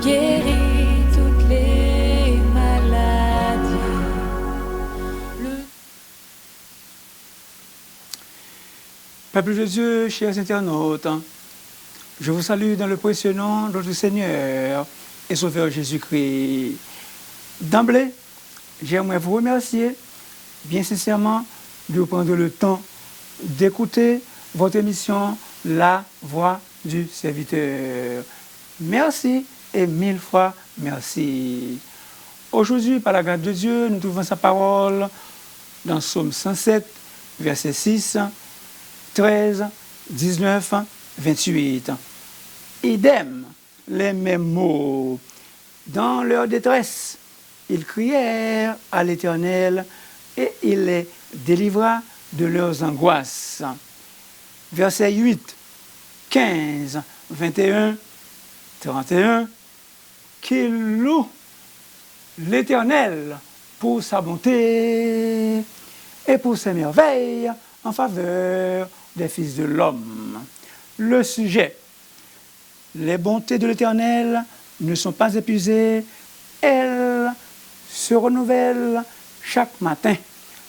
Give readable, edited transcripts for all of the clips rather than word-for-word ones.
guéris toutes les maladies. Peuple de Dieu, chers internautes, je vous salue dans le précieux nom de notre Seigneur et Sauveur Jésus-Christ. D'emblée, j'aimerais vous remercier bien sincèrement de prendre le temps d'écouter votre émission La Voix du Serviteur. Merci et mille fois merci. Aujourd'hui, par la grâce de Dieu, nous trouvons sa parole dans Psaume 107, verset 6, 13, 19, 28. Idem, les mêmes mots. Dans leur détresse, ils crièrent à l'Éternel et il les délivra de leurs angoisses. Verset 8, 15, 21, 31. Qu'il loue l'Éternel pour sa bonté et pour ses merveilles en faveur des fils de l'homme. Le sujet: les bontés de l'Éternel ne sont pas épuisées, elles se renouvellent chaque matin.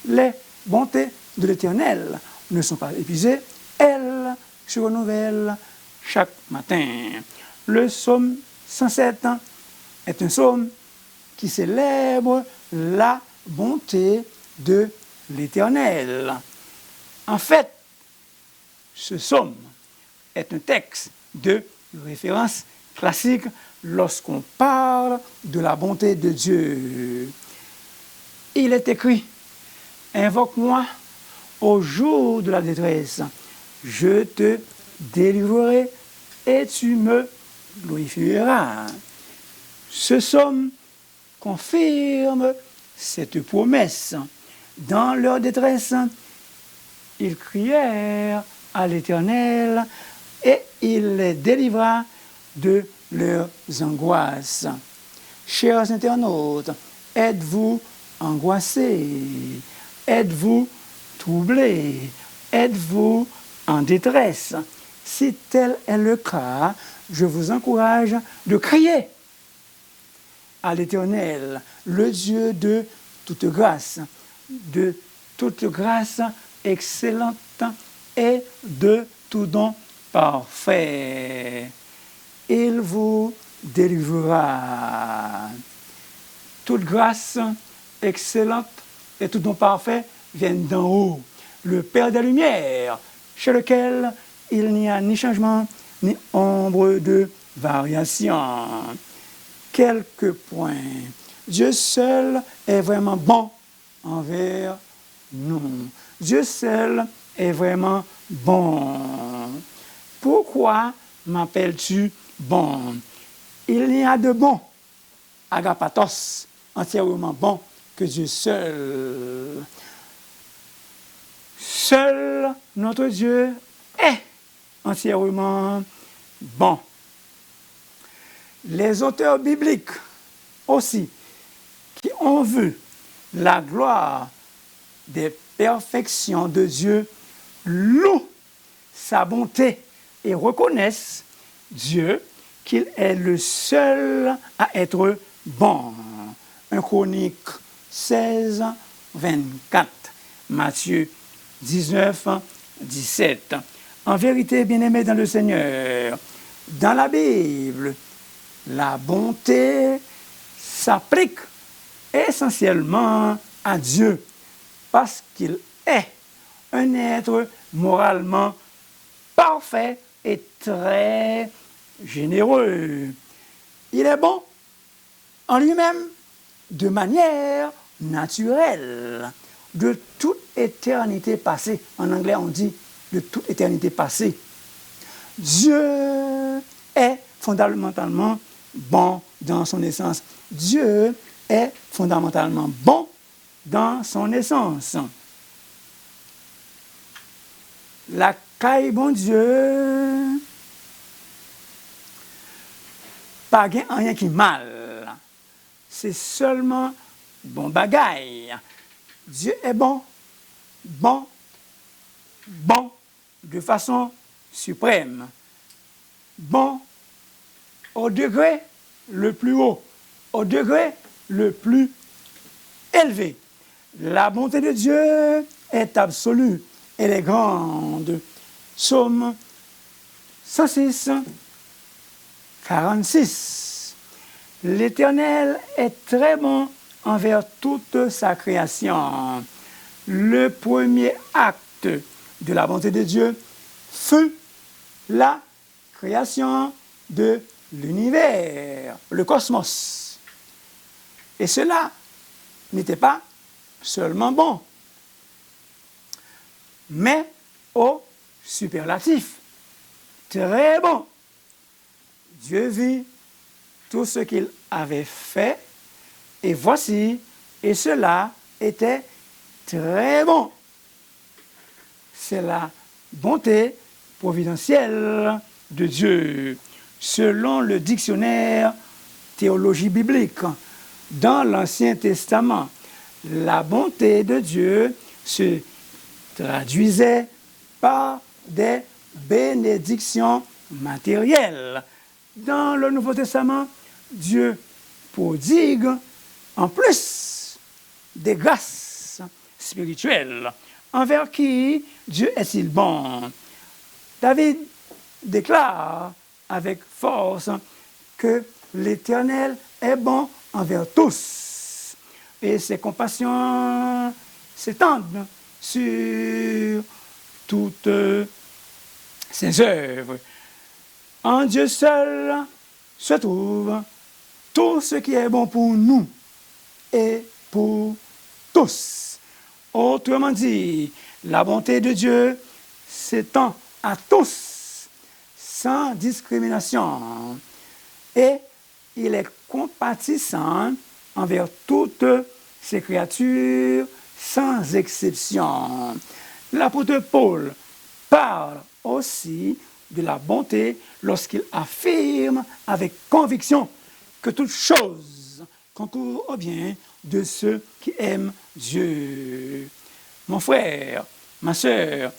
Les bontés de l'Éternel ne sont pas épuisées, elles se renouvellent chaque matin. Le psaume 107 est un psaume qui célèbre la bonté de l'Éternel. En fait, ce psaume est un texte de référence classique lorsqu'on parle de la bonté de Dieu. Il est écrit: invoque-moi au jour de la détresse, je te délivrerai et tu me glorifieras. Ce psaume confirme cette promesse. Dans leur détresse, ils crièrent à l'Éternel et il les délivra de leurs angoisses. Chers internautes, êtes-vous angoissés? Êtes-vous troublés? Êtes-vous en détresse? Si tel est le cas, je vous encourage de crier à l'Éternel, le Dieu de toute grâce excellente et de tout don parfait. Il vous délivrera. Toute grâce excellente et tout don parfait viennent d'en haut, le Père des Lumières, chez lequel il n'y a ni changement, ni ombre de variation. Quelques points. Dieu seul est vraiment bon envers nous. Dieu seul est vraiment bon. Pourquoi m'appelles-tu bon? Il n'y a de bon, agapatos, entièrement bon, que Dieu seul. Seul notre Dieu est entièrement bon. Les auteurs bibliques aussi, qui ont vu la gloire des perfections de Dieu, louent sa bonté et reconnaissent Dieu qu'il est le seul à être bon. 1 Chronique 16, 24, Matthieu 19, 17. En vérité, bien-aimés dans le Seigneur, dans la Bible, la bonté s'applique essentiellement à Dieu parce qu'il est un être moralement parfait et très généreux. Il est bon en lui-même de manière naturelle, de toute éternité passée. En anglais, on dit de toute éternité passée. Dieu est fondamentalement bon dans son essence. Dieu est fondamentalement bon dans son essence. La caille bon Dieu, pas rien qui mal. C'est seulement bon bagaille. Dieu est bon, bon, bon, de façon suprême. Bon au degré le plus haut, au degré le plus élevé. La bonté de Dieu est absolue, elle est grande. Psaume 106, 46. L'Éternel est très bon envers toute sa création. Le premier acte de la bonté de Dieu fut la création de l'univers, le cosmos. Et cela n'était pas seulement bon, mais au superlatif, très bon. Dieu vit tout ce qu'il avait fait, et voici, et cela était très bon. C'est la bonté providentielle de Dieu. Selon le dictionnaire théologie biblique, dans l'Ancien Testament, la bonté de Dieu se traduisait par des bénédictions matérielles. Dans le Nouveau Testament, Dieu prodigue en plus des grâces spirituelles. Envers qui Dieu est-il bon? David déclare avec force que l'Éternel est bon envers tous. Et ses compassions s'étendent sur toutes ses œuvres. En Dieu seul se trouve tout ce qui est bon pour nous et pour tous. Autrement dit, la bonté de Dieu s'étend à tous, sans discrimination. Et il est compatissant envers toutes ses créatures, sans exception. L'apôtre Paul parle aussi de la bonté lorsqu'il affirme avec conviction que toute chose concourt au bien de ceux qui aiment Dieu. Mon frère, ma sœur,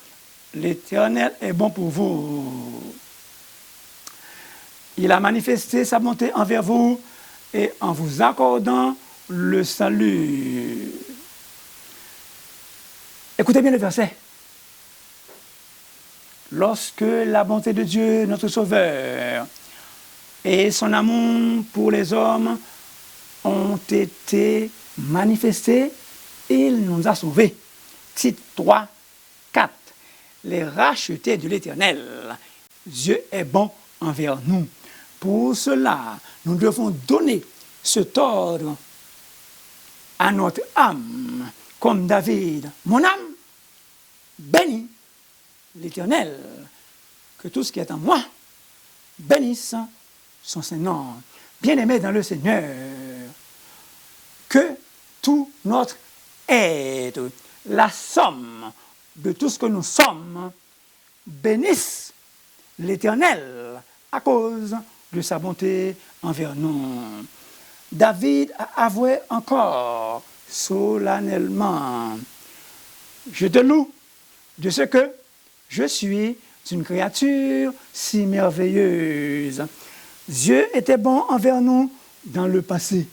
l'Éternel est bon pour vous. Il a manifesté sa bonté envers vous et en vous accordant le salut. Écoutez bien le verset. Lorsque la bonté de Dieu, notre Sauveur, et son amour pour les hommes ont été manifestés, il nous a sauvés. Tite 3, 4. Les rachetés de l'Éternel. Dieu est bon envers nous. Pour cela, nous devons donner cet ordre à notre âme, comme David. Mon âme, bénis l'Éternel, que tout ce qui est en moi bénisse son Saint-Nom. Bien-aimés dans le Seigneur, que tout notre être, la somme de tout ce que nous sommes, bénisse l'Éternel à cause de sa bonté envers nous. David a avoué encore solennellement: je te loue de ce que je suis une créature si merveilleuse. Dieu était bon envers nous dans le passé.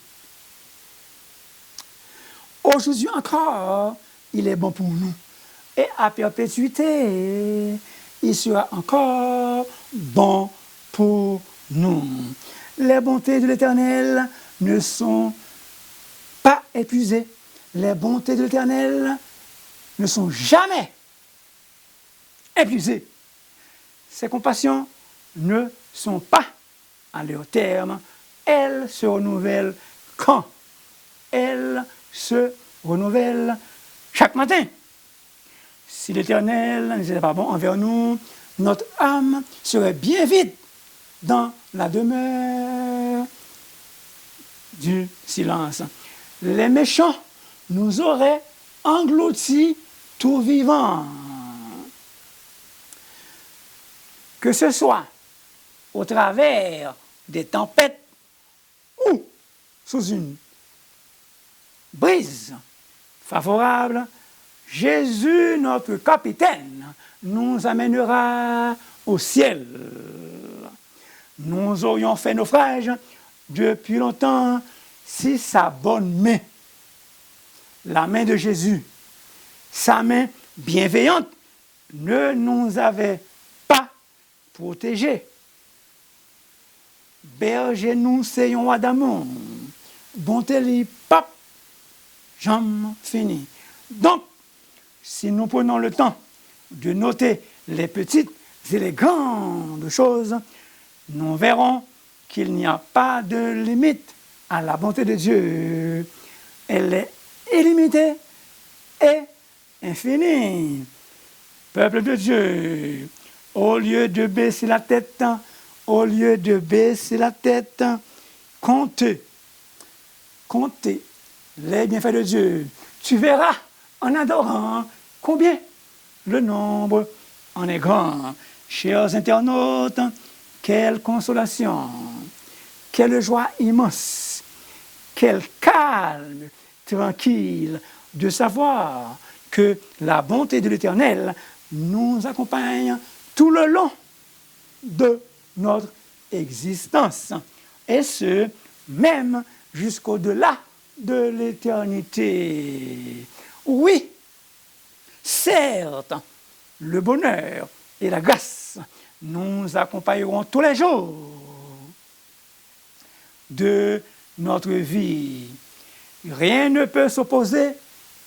Aujourd'hui encore, il est bon pour nous. Et à perpétuité, il sera encore bon pour nous. Les bontés de l'Éternel ne sont pas épuisées. Les bontés de l'Éternel ne sont jamais épuisées. Ses compassions ne sont pas à leur terme. Elles se renouvellent quand? Elles se renouvellent chaque matin. Si l'Éternel n'était pas bon envers nous, notre âme serait bien vide dans la demeure du silence. Les méchants nous auraient engloutis tout vivants. Que ce soit au travers des tempêtes ou sous une brise favorable, Jésus, notre capitaine, nous amènera au ciel. Nous aurions fait naufrage depuis longtemps si sa bonne main, la main de Jésus, sa main bienveillante, ne nous avait pas protégés. Berger nous seyons Adamon, bonté li pape, jamais fini. Donc, si nous prenons le temps de noter les petites et les grandes choses, nous verrons qu'il n'y a pas de limite à la bonté de Dieu. Elle est illimitée et infinie. Peuple de Dieu, au lieu de baisser la tête, comptez les bienfaits de Dieu. Tu verras en adorant combien le nombre en est grand. Chers internautes, quelle consolation, quelle joie immense, quel calme tranquille de savoir que la bonté de l'Éternel nous accompagne tout le long de notre existence, et ce, même jusqu'au-delà de l'éternité. Oui, certes, le bonheur et la grâce nous accompagneront tous les jours de notre vie. Rien ne peut s'opposer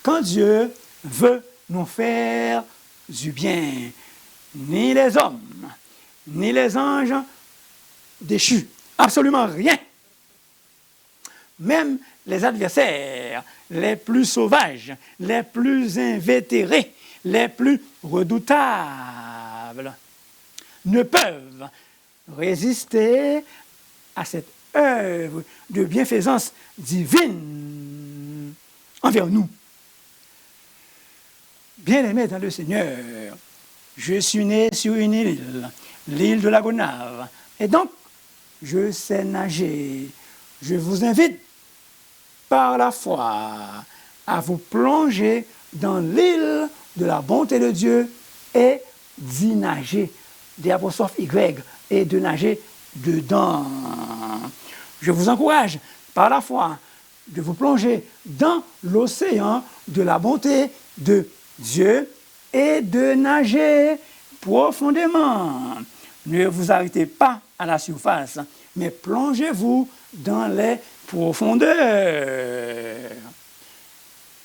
quand Dieu veut nous faire du bien. Ni les hommes, ni les anges déchus. Absolument rien. Même les adversaires les plus sauvages, les plus invétérés, les plus redoutables ne peuvent résister à cette œuvre de bienfaisance divine envers nous. Bien-aimés dans le Seigneur, je suis né sur une île, l'île de la Gonave, et donc je sais nager. Je vous invite par la foi à vous plonger dans l'île de la bonté de Dieu et d'y nager, d'apostrophe Y, et de nager dedans. Je vous encourage par la foi de vous plonger dans l'océan de la bonté de Dieu et de nager profondément. Ne vous arrêtez pas à la surface, mais plongez-vous dans les profondeurs.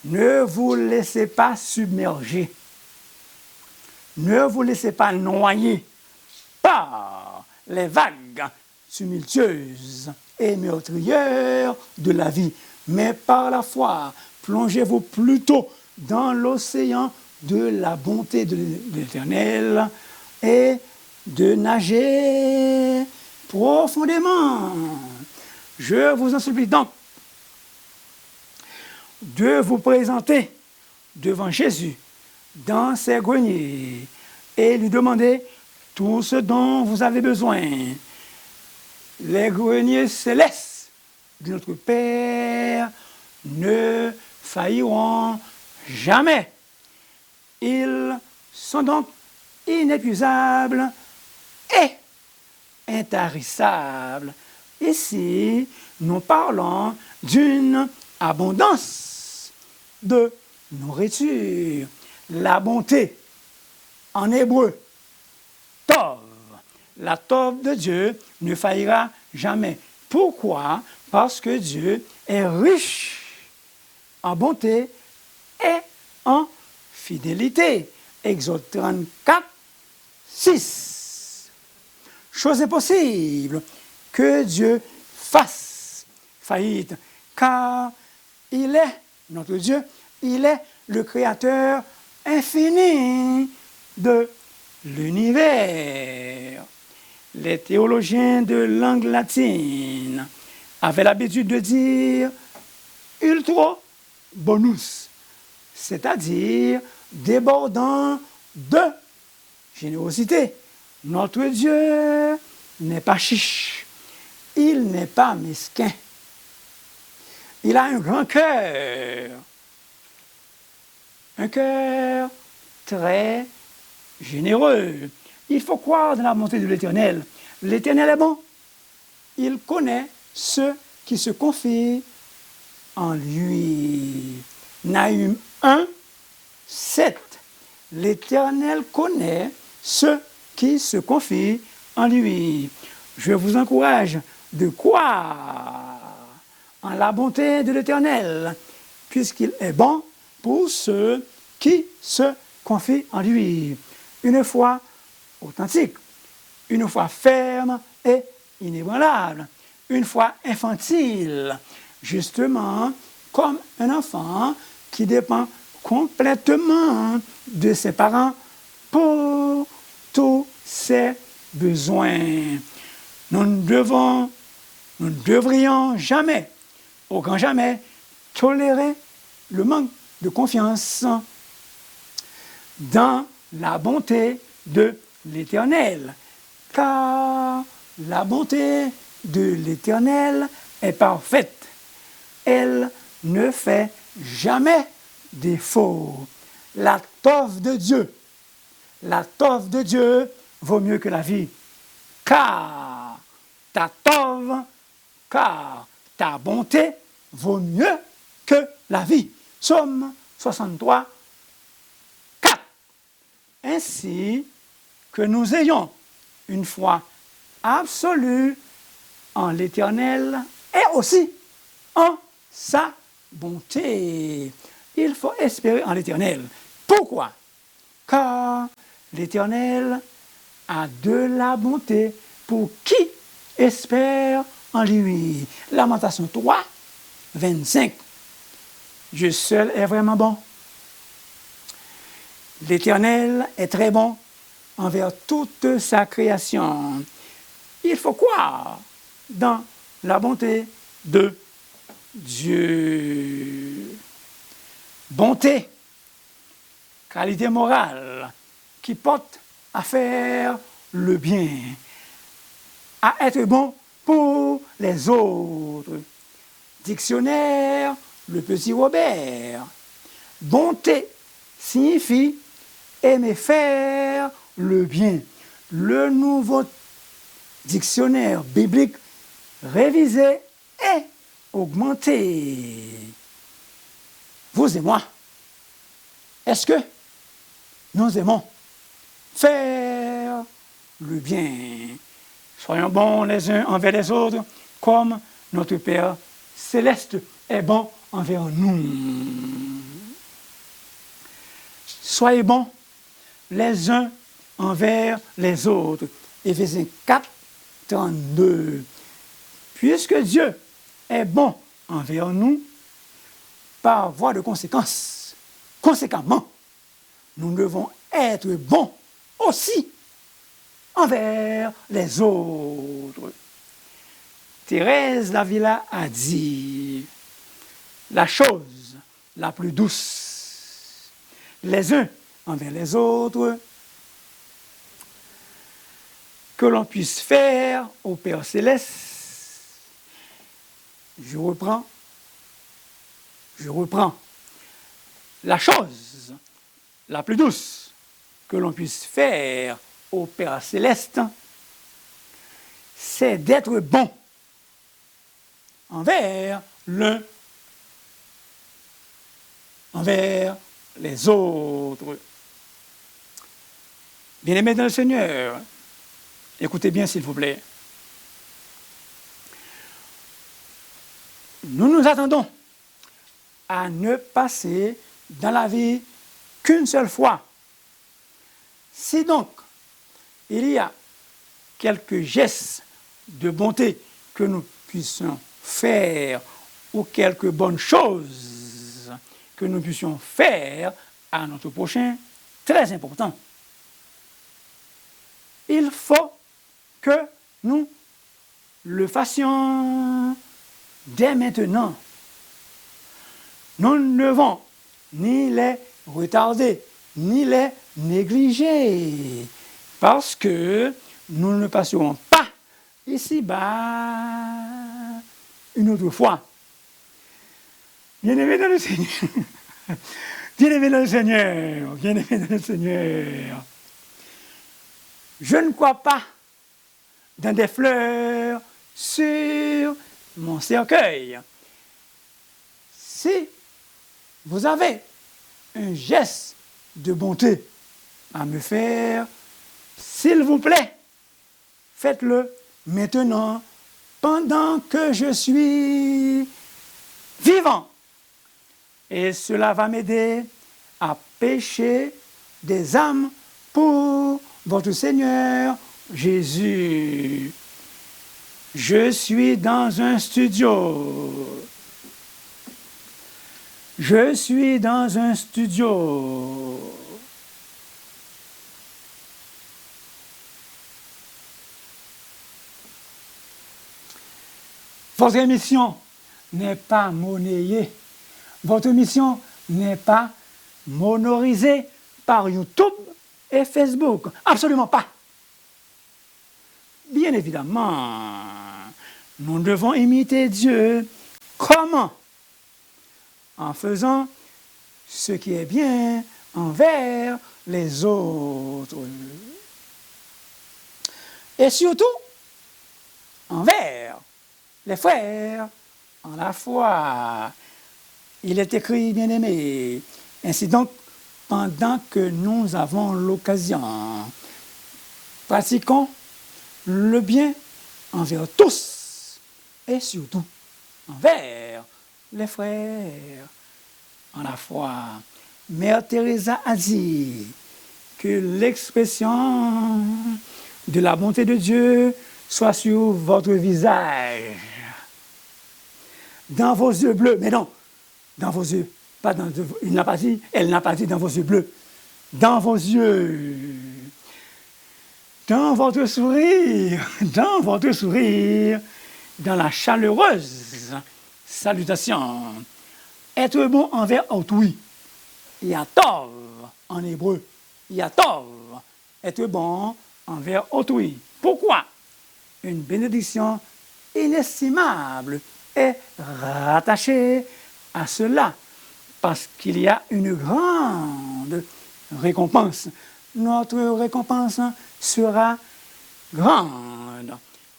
Ne vous laissez pas submerger. Ne vous laissez pas noyer par les vagues tumultueuses et meurtrières de la vie, mais par la foi, plongez-vous plutôt dans l'océan de la bonté de l'Éternel et de nager profondément. Je vous en supplie donc de vous présenter devant Jésus dans ses greniers et lui demander tout ce dont vous avez besoin. Les greniers célestes de notre Père ne failliront jamais. Ils sont donc inépuisables et intarissables. Ici, nous parlons d'une abondance de nourriture. La bonté, en hébreu, tov. La tov de Dieu ne faillira jamais. Pourquoi? Parce que Dieu est riche en bonté et en fidélité. Exode 34, 6. Chose impossible que Dieu fasse faillite, car il est, notre Dieu, il est le créateur infini de l'univers. Les théologiens de langue latine avaient l'habitude de dire ultra bonus, c'est-à-dire débordant de générosité. Notre Dieu n'est pas chiche, il n'est pas mesquin. Il a un grand cœur, un cœur très généreux. Il faut croire dans la bonté de l'Éternel. L'Éternel est bon. Il connaît ceux qui se confient en lui. Nahum 1, 7. L'Éternel connaît ceux qui se confient en lui. Je vous encourage de croire en la bonté de l'Éternel, puisqu'il est bon pour ceux qui se confient en lui. Une foi authentique, une foi ferme et inébranlable, une foi infantile, justement comme un enfant qui dépend complètement de ses parents pour tous ses besoins. Nous ne devrions jamais, au grand jamais, tolérer le manque de confiance dans la bonté de l'Éternel, car la bonté de l'Éternel est parfaite. Elle ne fait jamais défaut. La tov de Dieu vaut mieux que la vie, car ta bonté vaut mieux que la vie. Psaume 63, 4. Ainsi que nous ayons une foi absolue en l'Éternel et aussi en sa bonté. Il faut espérer en l'Éternel. Pourquoi? Car l'Éternel a de la bonté pour qui espère en lui. Lamentation 3, 25. Dieu seul est vraiment bon. L'Éternel est très bon envers toute sa création. Il faut croire dans la bonté de Dieu. Bonté, qualité morale qui porte à faire le bien, à être bon pour les autres. Dictionnaire, le petit Robert. Bonté signifie aimer faire le bien. Le nouveau dictionnaire biblique révisé et augmenté. Vous et moi, est-ce que nous aimons faire le bien? Soyons bons les uns envers les autres, comme notre Père céleste est bon envers nous. Soyez bons les uns envers les autres. Éphésiens 4, 32. Puisque Dieu est bon envers nous, par voie de conséquence, conséquemment, nous devons être bons aussi envers les autres. Thérèse d'Avila a dit la chose la plus douce, les uns envers les autres, que l'on puisse faire au Père Céleste. Je reprends. La chose la plus douce que l'on puisse faire au Père Céleste, c'est d'être bon envers l'un, envers les autres. Bien-aimés dans le Seigneur, écoutez bien s'il vous plaît. Nous nous attendons à ne passer dans la vie qu'une seule fois. Si donc il y a quelques gestes de bonté que nous puissions faire ou quelques bonnes choses que nous puissions faire à notre prochain, très important, il faut que nous le fassions dès maintenant. Nous ne devons ni les retarder, ni les négliger, parce que nous ne passerons pas ici-bas une autre fois. Bien-aimés dans le Seigneur, bien-aimés dans le Seigneur, bien-aimés dans le Seigneur, je ne crois pas dans des fleurs sur mon cercueil. Si vous avez un geste de bonté à me faire, s'il vous plaît, faites-le maintenant, pendant que je suis vivant. Et cela va m'aider à pêcher des âmes pour votre Seigneur Jésus. Je suis dans un studio. Je suis dans un studio. Votre mission n'est pas monnayée. Votre mission n'est pas monorisée par YouTube et Facebook. Absolument pas. Bien évidemment, nous devons imiter Dieu. Comment? En faisant ce qui est bien envers les autres. Et surtout, envers les frères en la foi. Il est écrit, bien-aimé, ainsi donc, pendant que nous avons l'occasion, pratiquons le bien envers tous et surtout envers les frères en la foi. Mère Teresa a dit que l'expression de la bonté de Dieu soit sur votre visage, dans vos yeux bleus, mais non, dans vos yeux, pas dans, elle n'a pas dit dans vos yeux bleus, dans vos yeux, dans votre sourire, dans la chaleureuse salutation. Être bon envers autrui, yatov en hébreu, yatov, être bon envers autrui. Pourquoi? Une bénédiction inestimable est rattachée à cela, parce qu'il y a une grande récompense. Notre récompense sera grande.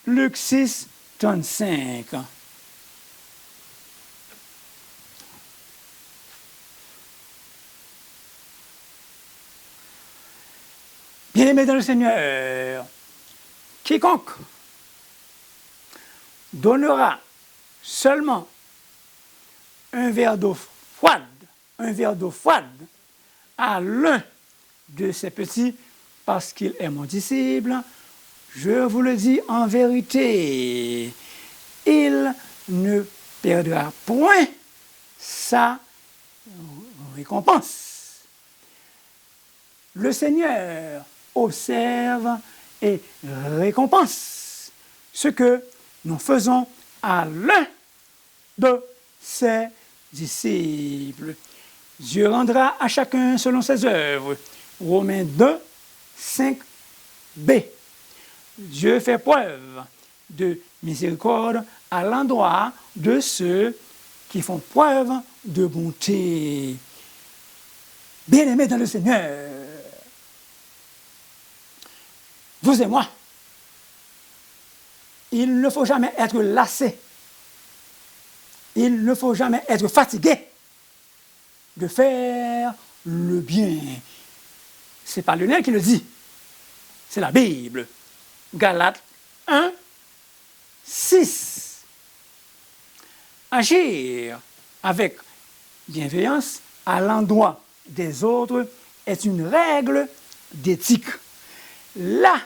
Luc 6, 35. Bien-aimés dans le Seigneur, quiconque donnera seulement un verre d'eau froide à l'un de ces petits, parce qu'il est mon disciple, je vous le dis en vérité, il ne perdra point sa récompense. Le Seigneur observe et récompense ce que nous faisons à l'un de ses disciples. Dieu rendra à chacun selon ses œuvres. Romains 2, 5b. Dieu fait preuve de miséricorde à l'endroit de ceux qui font preuve de bonté. Bien-aimés dans le Seigneur, vous et moi, il ne faut jamais être lassé. Il ne faut jamais être fatigué de faire le bien. Ce n'est pas le Lionel qui le dit, c'est la Bible. Galates 1, 6. Agir avec bienveillance à l'endroit des autres est une règle d'éthique. Là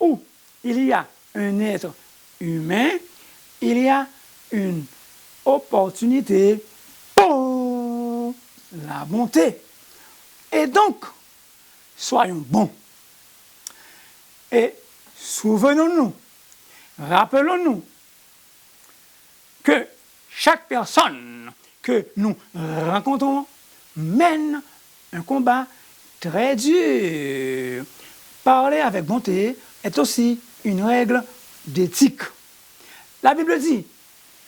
où il y a un être humain, il y a une opportunité pour la bonté. Et donc, soyons bons. Et souvenons-nous, rappelons-nous que chaque personne que nous rencontrons mène un combat très dur. Parler avec bonté est aussi une règle d'éthique. La Bible dit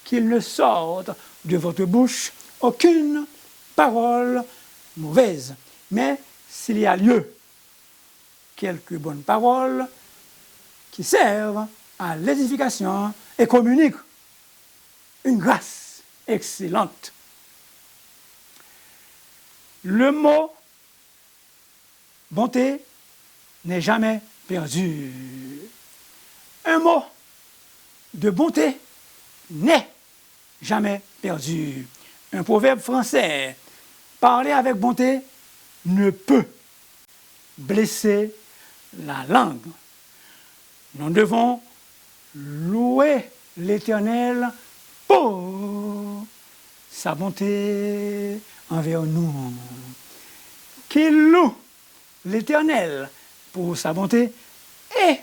qu'il ne sorte de votre bouche aucune parole mauvaise. Mais s'il y a lieu, quelques bonnes paroles qui servent à l'édification et communiquent une grâce excellente. Le mot bonté n'est jamais perdu. Un mot de bonté n'est jamais perdu. Un proverbe français, parler avec bonté ne peut blesser la langue. Nous devons louer l'Éternel pour sa bonté envers nous. Qu'il loue l'Éternel pour sa bonté et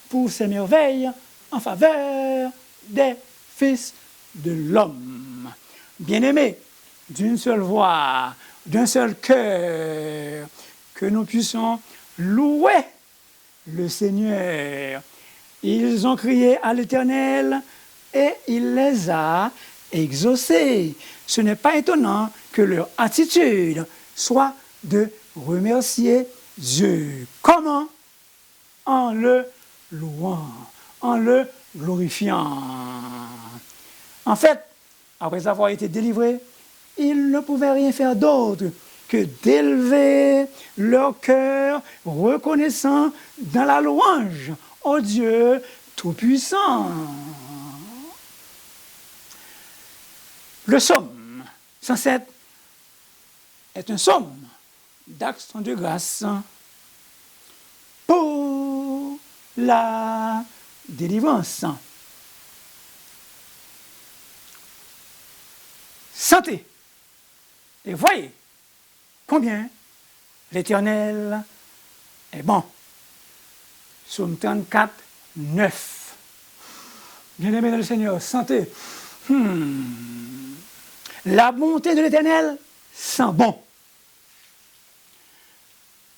pour ses merveilles en faveur des fils de l'homme. Bien-aimés, d'une seule voix, d'un seul cœur, que nous puissions louer le Seigneur. Ils ont crié à l'Éternel et il les a exaucés. Ce n'est pas étonnant que leur attitude soit de remercier Dieu. Comment? En le louant, en le glorifiant. En fait, après avoir été délivrés, ils ne pouvaient rien faire d'autre que d'élever leur cœur reconnaissant dans la louange au Dieu Tout-Puissant. Le psaume 107 est un psaume d'action de grâce pour la délivrance. Sentez et voyez combien l'Éternel est bon. Psaume 34, 9. Bien-aimés dans le Seigneur, sentez. La bonté de l'Éternel sent bon.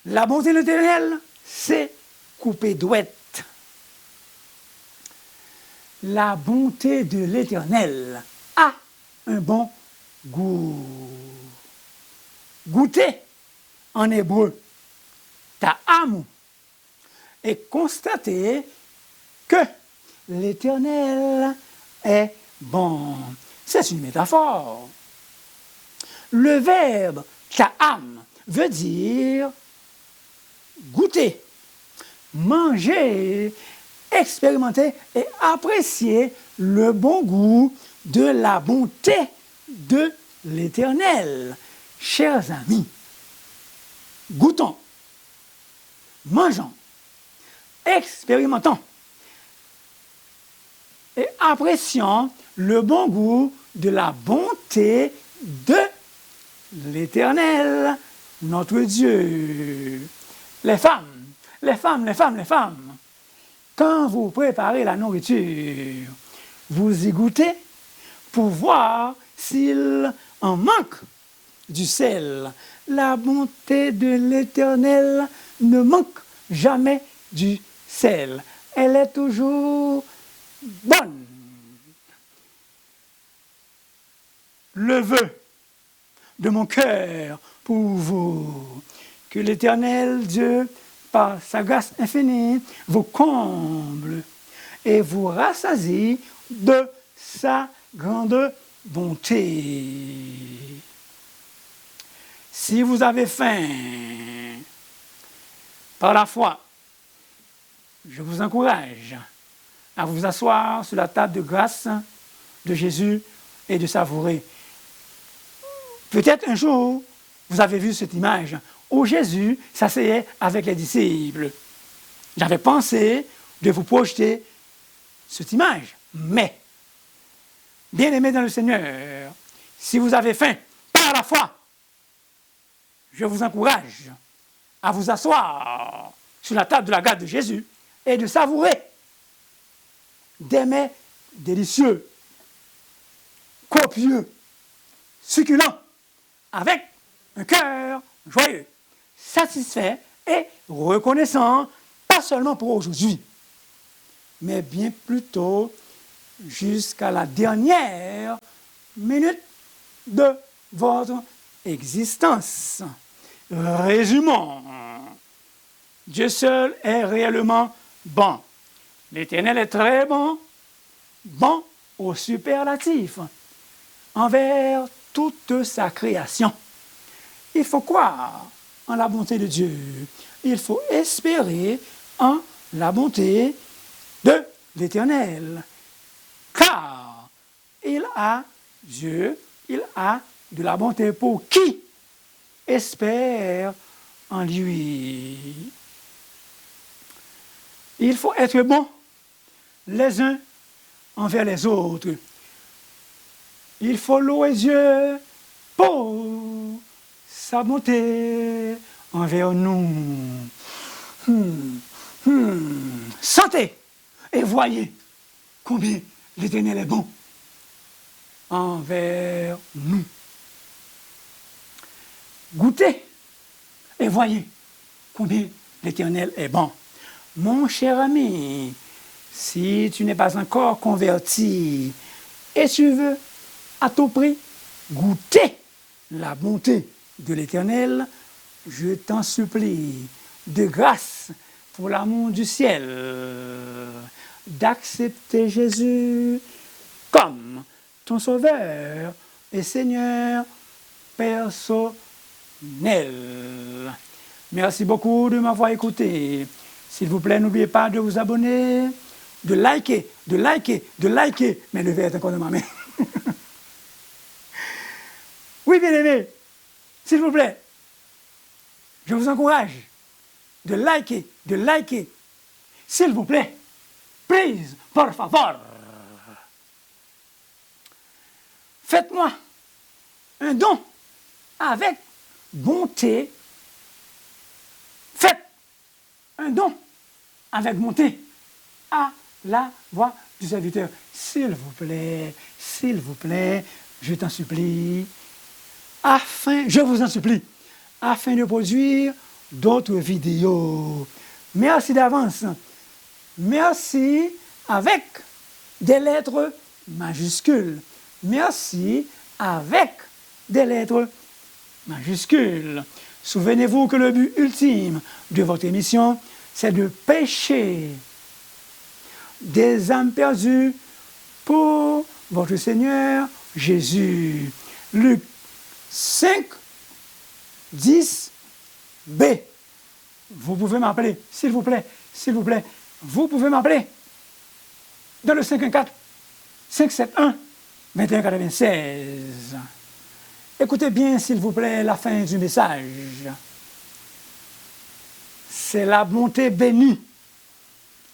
La bonté de l'Éternel, c'est couper douette. La bonté de l'Éternel a un bon goût. Goûter en hébreu, ta'amu, et constater que l'Éternel est bon. C'est une métaphore. Le verbe ta'am veut dire goûter, manger, expérimenter et apprécier le bon goût de la bonté de l'Éternel. Chers amis, goûtons, mangeons, expérimentons et apprécions le bon goût de la bonté de l'Éternel, notre Dieu. Les femmes, quand vous préparez la nourriture, vous y goûtez pour voir s'il en manque du sel. La bonté de l'Éternel ne manque jamais du sel. Elle est toujours bonne. Le vœu de mon cœur pour vous, que l'Éternel Dieu, par sa grâce infinie, vous comble et vous rassasie de sa grande bonté. Si vous avez faim par la foi, je vous encourage à vous asseoir sur la table de grâce de Jésus et de savourer. Peut-être un jour, vous avez vu cette image où Jésus s'asseyait avec les disciples. J'avais pensé de vous projeter cette image. Mais, bien-aimés dans le Seigneur, si vous avez faim par la foi, je vous encourage à vous asseoir sur la table de la grâce de Jésus et de savourer des mets délicieux, copieux, succulents, avec un cœur joyeux, satisfait et reconnaissant, pas seulement pour aujourd'hui, mais bien plutôt jusqu'à la dernière minute de votre existence. Résumons. Dieu seul est réellement bon. L'Éternel est très bon, bon au superlatif envers toute sa création. Il faut croire en la bonté de Dieu. Il faut espérer en la bonté de l'Éternel. Car Dieu a de la bonté pour qui espère en lui. Il faut être bon les uns envers les autres. Il faut louer Dieu pour sa bonté envers nous. Sentez et voyez combien l'Éternel est bon envers nous. Goûtez et voyez combien l'Éternel est bon. Mon cher ami, si tu n'es pas encore converti et tu veux à tout prix goûter la bonté de l'Éternel, je t'en supplie, de grâce, pour l'amour du ciel, d'accepter Jésus comme ton Sauveur et Seigneur personnel. Merci beaucoup de m'avoir écouté. S'il vous plaît, n'oubliez pas de vous abonner, de liker, mais le verre est encore dans ma main. Oui, bien-aimés, s'il vous plaît, je vous encourage de liker, s'il vous plaît, please, por favor. Faites-moi un don avec bonté. Faites un don avec bonté à la voix du serviteur. S'il vous plaît, je t'en supplie, je vous en supplie, afin de produire d'autres vidéos. Merci d'avance. Merci avec des lettres majuscules. Merci avec des lettres majuscules. Souvenez-vous que le but ultime de votre émission, c'est de pêcher des âmes perdues pour votre Seigneur Jésus. Luc 5, 10, B. Vous pouvez m'appeler, s'il vous plaît, vous pouvez m'appeler dans le 514-571-2196. Écoutez bien, s'il vous plaît, la fin du message. C'est la bonté bénie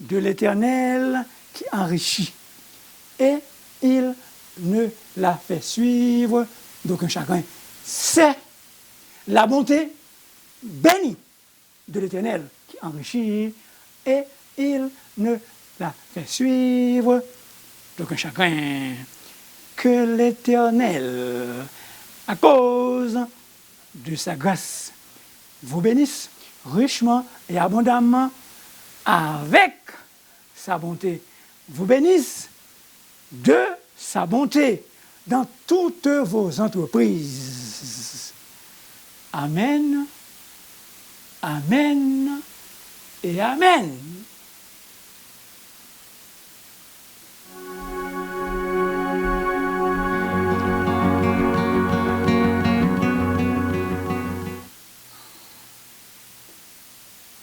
de l'Éternel qui enrichit, et il ne la fait suivre d'aucun chagrin. C'est la bonté bénie de l'Éternel qui enrichit, et il ne la fait suivre d'aucun chagrin. Que l'Éternel, à cause de sa grâce, vous bénisse richement et abondamment avec sa bonté. Vous bénisse de sa bonté dans toutes vos entreprises. Amen, amen et amen.